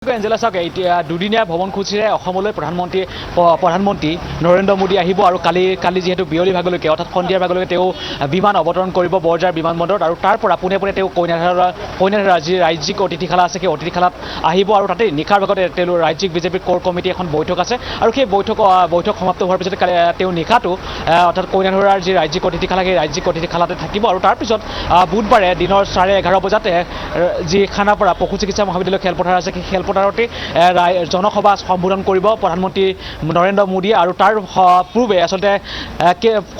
Angela চাওক এতিয়া দুদিনীয়া ভ্ৰমণসূচীৰে অসমলৈ প্ৰধানমন্ত্ৰী নৰেন্দ্ৰ মোদী আহিব আৰু কালি যিহেতু বিয়লি ভাগলৈকে অৰ্থাৎ সন্ধিয়াৰ ভাগলৈকে তেওঁ বিমান অৱতৰণ কৰিব বৰঝাৰ বিমানবন্দৰত আৰু তাৰ পৰা পোনে পোনে তেওঁ কইনাধাৰা যি ৰাজ্যিক অতিথিশালা আছে সেই অতিথিশালাত আহিব আৰু তাতে নিশাৰ ভাগতে তেওঁ ৰাজ্যিক বিজেপিৰ কোৰ কমিটি এখন বৈঠক আছে আৰু সেই বৈঠক সমাপ্ত হোৱাৰ পিছত তেওঁ নিশাটো অৰ্থাৎ কইনাধাৰাৰ যি ৰাজ্যিক অতিথিশালা সেই ৰাজ্যিক অতিথিশালাতে থাকিব আৰু তাৰপিছত বুধবাৰে দিনৰ 11:30 বজাত যি খানাপাৰা পশু চিকিৎসা মহাবিদ্যালয় খেলপথাৰ আছে সেই খেলপথাৰতে জনসভা সম্বোধন কৰিব প্ৰধানমন্ত্ৰী নৰেন্দ্ৰ মোদীয়ে আৰু তাৰ পূৰ্বে আচলতে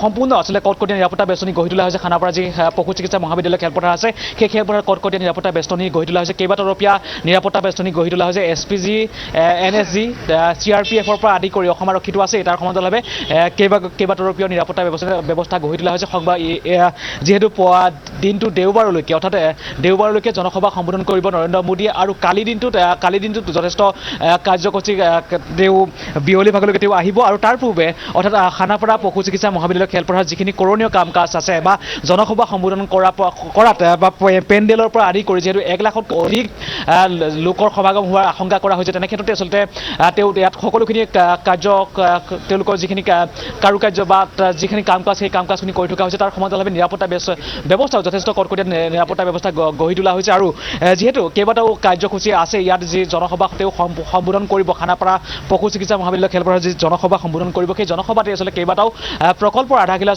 সম্পূৰ্ণ কটকটীয়া নিৰাপত্তা বেষ্টনী গঢ়ি তোলা হৈছে খানাপাৰা যি পশু চিকিৎসা মহাবিদ্যালয় খেলপথাৰ আছে সেই খেলপথাৰত কটকটীয়া নিৰাপত্তা বেষ্টনী গঢ়ি তোলা হৈছে কেইবাতৰপীয়া নিৰাপত্তা বেষ্টনী গঢ়ি তোলা হৈছে SPG NSG CRPFৰ পৰা আদি কৰি অসম আৰক্ষীটো আছে তাৰ সমান্তৰালভাৱে কেইবাতৰপীয়া নিৰাপত্তা ব্যৱস্থা গঢ়ি তোলা হৈছে যিহেতু দিনটো দেওবাৰলৈকে অৰ্থাৎ দেওবাৰলৈকে জনসভা সম্বোধন কৰিব নৰেন্দ্ৰ মোদীয়ে আৰু কালি দিনটোত যথেষ্ট কাৰ্যসূচী তেওঁ বিয়লি ভাগলৈকে তেওঁ আহিব আৰু তাৰ পূৰ্বে অৰ্থাৎ খানাপাৰা পশু চিকিৎসা মহাবিদ্যালয় খেলপথাৰত যিখিনি কৰণীয় কাম কাজ আছে বা জনসভা সম্বোধন কৰাত বা পেণ্ডেলৰ পৰা আদি কৰি যিহেতু 1 লাখতকৈ অধিক লোকৰ সমাগম হোৱাৰ আশংকা কৰা হৈছে তেনে ক্ষেত্ৰতে আচলতে তেওঁ ইয়াত সকলোখিনি তেওঁলোকৰ যিখিনি কাৰুকাৰ্য বা যিখিনি কাম কাজ সেই কাম কাজখিনি কৰি থকা হৈছে তাৰ সমান্তৰালভাৱে নিৰাপত্তা ব্যৱস্থাও যথেষ্ট কটকটীয়া নিৰাপত্তা ব্যৱস্থা গঢ়ি তোলা হৈছে আৰু যিহেতু কেইবাটাও কাৰ্যসূচী আছে ইয়াত যি জনসভা তেওঁ সম্বোধন কৰিব খানাপাৰা পশু চিকিৎসা মহাবিদ্যালয় খেলপথাৰত যি জনসভা সম্বোধন কৰিব সেই জনসভাতে আচলতে কেইবাটাও প্ৰকল্পৰ আধাৰশিলা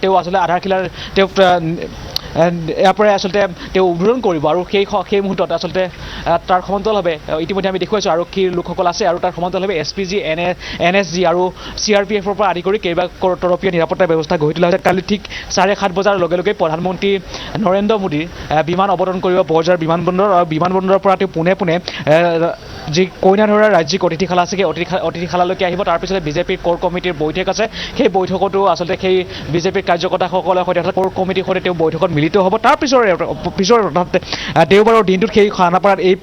তেওঁ আচলতে আধাৰশিলাৰ তেওঁ ইয়াৰ পৰাই আচলতে তেওঁ উদ্বোধন কৰিব আৰু সেই মুহূৰ্তত আচলতে তাৰ সমান্তৰালভাৱে ইতিমধ্যে আমি দেখুৱাইছোঁ আৰক্ষীৰ লোকসকল আছে আৰু তাৰ সমান্তৰালভাৱে SPG NSG আৰু CRPFৰ পৰা আদি কৰি কেইবাতৰপীয়া নিৰাপত্তা ব্যৱস্থা গঢ়ি তোলা হৈছে কালি ঠিক 7:30 বজাৰ লগে লগে প্ৰধানমন্ত্ৰী নৰেন্দ্ৰ মোদীৰ বিমান অৱতৰণ কৰিব বৰঝাৰ বিমানবন্দৰ আৰু বিমানবন্দৰৰ পৰা তেওঁ পোনে পোনে যি কইনাধাৰা ৰাজ্যিক অতিথিশালা আছে সেই অতিথিশালালৈকে আহিব তাৰপিছতে বিজেপিৰ কোৰ কমিটিৰ বৈঠক আছে সেই বৈঠকতো আচলতে সেই বিজেপিৰ কাৰ্যকৰ্তাসকলৰ সৈতে অৰ্থাৎ কোৰ কমিটিৰ সৈতে তেওঁ বৈঠকত মিলিত হ'ব তাৰ পিছৰ অৰ্থাৎ দেওবাৰৰ দিনটোত সেই খানাপাৰাত এই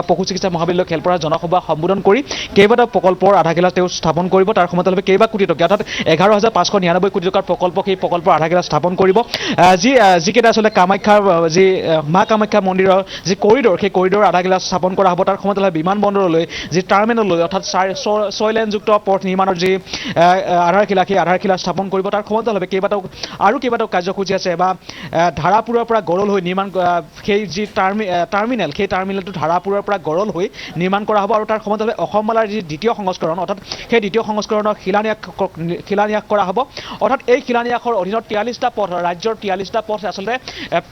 পশু চিকিৎসা মহাবিদ্যালয় খেলপথাৰত জনসভা সম্বোধন কৰি কেইবাটাও প্ৰকল্পৰ আধাৰশিলা তেওঁ স্থাপন কৰিব তাৰ সমান্তৰালভাৱে কেইবা কোটি টকা অৰ্থাৎ 11,599 কোটি টকাৰ সেই প্ৰকল্পৰ আধাৰশিলা স্থাপন কৰিব যিকেইটা আচলতে কামাখ্যাৰ যি মা কামাখ্যা মন্দিৰৰ যি কৰিডৰ সেই কৰিডৰৰ আধাৰশিলা স্থাপন কৰা হ'ব তাৰ সমান্তৰালভাৱে বিমানবন্দৰলৈ যি টাৰ্মিনেললৈ অৰ্থাৎ 6 লেনযুক্ত পথ নিৰ্মাণৰ যি আধাৰশিলা সেই আধাৰশিলা স্থাপন কৰিব তাৰ সমান্তৰালভাৱে কেইবাটাও কাৰ্যসূচী আছে বা ধাৰাপুৰৰ পৰা গৰল হৈ নিৰ্মাণ সেই যি টাৰ্মিনেল সেই টাৰ্মিনেলটো ধাৰাপুৰৰ পৰা গৰল হৈ নিৰ্মাণ কৰা হ'ব আৰু তাৰ সমান্তৰালভাৱে অসমমালাৰ যি দ্বিতীয় সংস্কৰণ অৰ্থাৎ সেই দ্বিতীয় সংস্কৰণৰ শিলান্যাস কৰা হ'ব অৰ্থাৎ এই শিলান্যাসৰ অধীনত 43টা পথ ৰাজ্যৰ 43টা পথ আচলতে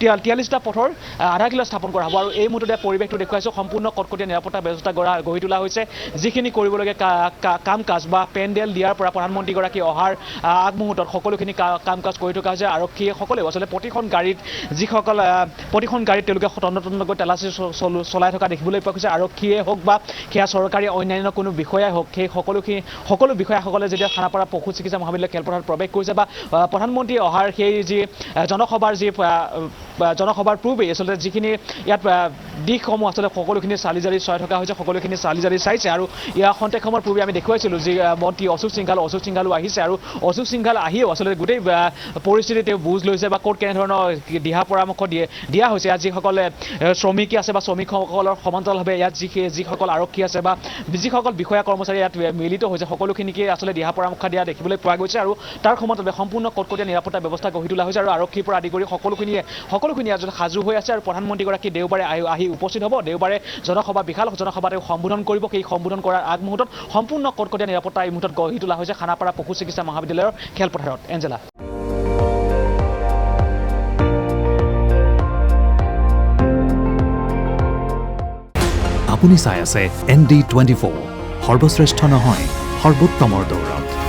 43টা পথৰ আধাৰশিলা স্থাপন কৰা হ'ব আৰু এই মুহূৰ্ততে পৰিৱেশটো দেখুৱাইছোঁ সম্পূৰ্ণ কটকটীয়া নিৰাপত্তা ব্যৱস্থা গঢ়ি তোলা হৈছে যিখিনি কৰিবলগীয়া কাম কাজ বা পেণ্ডেল দিয়াৰ পৰা প্ৰধানমন্ত্ৰীগৰাকী অহাৰ আগমুহূৰ্তত সকলোখিনি কাম কাজ কৰি থকা হৈছে আৰক্ষীসকলেও আচলতে প্ৰতিখন গাড়ীত তেওঁলোকে তন্নকৈ তালাচী চলাই থকা দেখিবলৈ পোৱা গৈছে আৰক্ষীয়ে হওক বা সেয়া চৰকাৰী অন্যান্য কোনো বিষয়াই হওক সেই সকলো বিষয়াসকলে যেতিয়া খানাপাৰা পশু চিকিৎসা মহাবিদ্যালয় খেলপথাৰত প্ৰৱেশ কৰিছে বা প্ৰধানমন্ত্ৰী অহাৰ সেই যি জনসভাৰ পূৰ্বেই আচলতে যিখিনি ইয়াত দিশসমূহ আচলতে সকলোখিনি চালি জাৰি চাই থকা হৈছে সকলোখিনি চালি জাৰি চাইছে আৰু ইয়াৰ খন্তেক সময়ৰ পূৰ্বে আমি দেখুৱাইছিলোঁ যি মন্ত্ৰী অশোক সিংঘালো আহিছে আৰু অশোক সিংঘাল আহিও আচলতে গোটেই পৰিস্থিতি তেওঁ বুজ লৈছে বা ক'ত কেনেধৰণৰ দিহা পৰামৰ্শ দিয়া হৈছে ইয়াত যিসকলে শ্ৰমিক আছে বা শ্ৰমিকসকলৰ সমান্তৰালভাৱে ইয়াত যিসকল আৰক্ষী আছে বা যিসকল বিষয়া কৰ্মচাৰী ইয়াত মিলিত হৈছে সকলোখিনিকে আচলতে দিহা পৰামৰ্শ দিয়া দেখিবলৈ পোৱা গৈছে আৰু তাৰ সমান্তৰালভাৱে সম্পূৰ্ণ কটকটীয়া নিৰাপত্তা ব্যৱস্থা গঢ়ি তোলা হৈছে আৰু আৰক্ষীৰ পৰা আদি কৰি সকলোখিনি আচলতে সাজু হৈ আছে আৰু প্ৰধানমন্ত্ৰীগৰাকী দেওবাৰে আহি উপস্থিত হ'ব দেওবাৰে বিশাল জনসভা তেওঁ সম্বোধন কৰিব সেই সম্বোধন কৰাৰ আগমুহূৰ্তত সম্পূৰ্ণ কটকটীয়া নিৰাপত্তা এই মুহূৰ্তত গঢ়ি তোলা হৈছে খানাপাৰা পশু চিকিৎসা মহাবিদ্যালয়ৰ খেলপথাৰত এঞ্জেলা আপুনি চাই আছে ND24 সৰ্বশ্ৰেষ্ঠ নহয় সৰ্বোত্তমৰ দৌৰত